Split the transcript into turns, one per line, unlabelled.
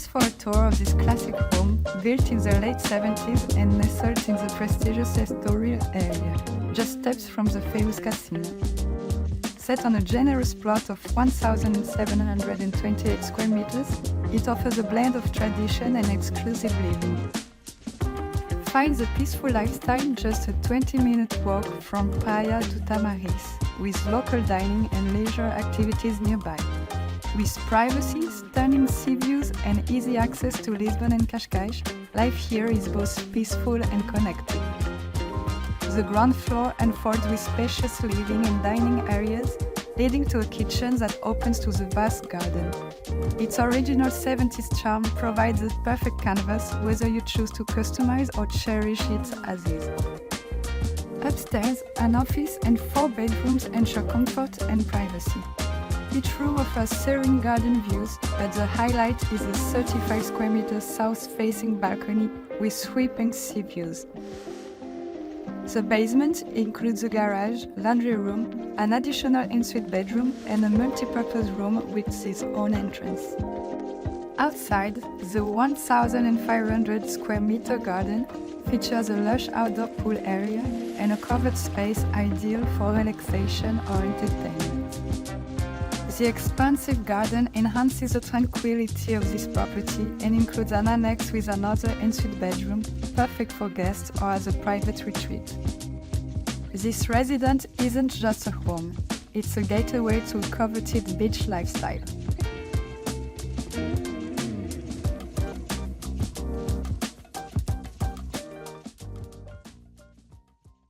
us for a tour of this classic home, built in the late 70s and nestled in the prestigious Estoril area, just steps from the famous Casino. Set on a generous plot of 1,728 square meters, it offers a blend of tradition and exclusive living. Find the peaceful lifestyle just a 20-minute walk from Praia to Tamaris, with local dining and leisure activities nearby. With privacy, stunning sea views and easy access to Lisbon and Cascais, life here is both peaceful and connected. The ground floor unfolds with spacious living and dining areas, leading to a kitchen that opens to the vast garden. Its original 70s charm provides a perfect canvas whether you choose to customize or cherish it as is. Upstairs, an office and 4 bedrooms ensure comfort and privacy. Each room offers serene garden views, but the highlight is a 35 square meter south-facing balcony with sweeping sea views. The basement includes a garage, laundry room, an additional ensuite bedroom, and a multipurpose room with its own entrance. Outside, the 1,500 square meter garden features a lush outdoor pool area and a covered space ideal for relaxation or entertainment. The expansive garden enhances the tranquility of this property and includes an annex with another ensuite bedroom, perfect for guests or as a private retreat. This residence isn't just a home, it's a gateway to a coveted beach lifestyle.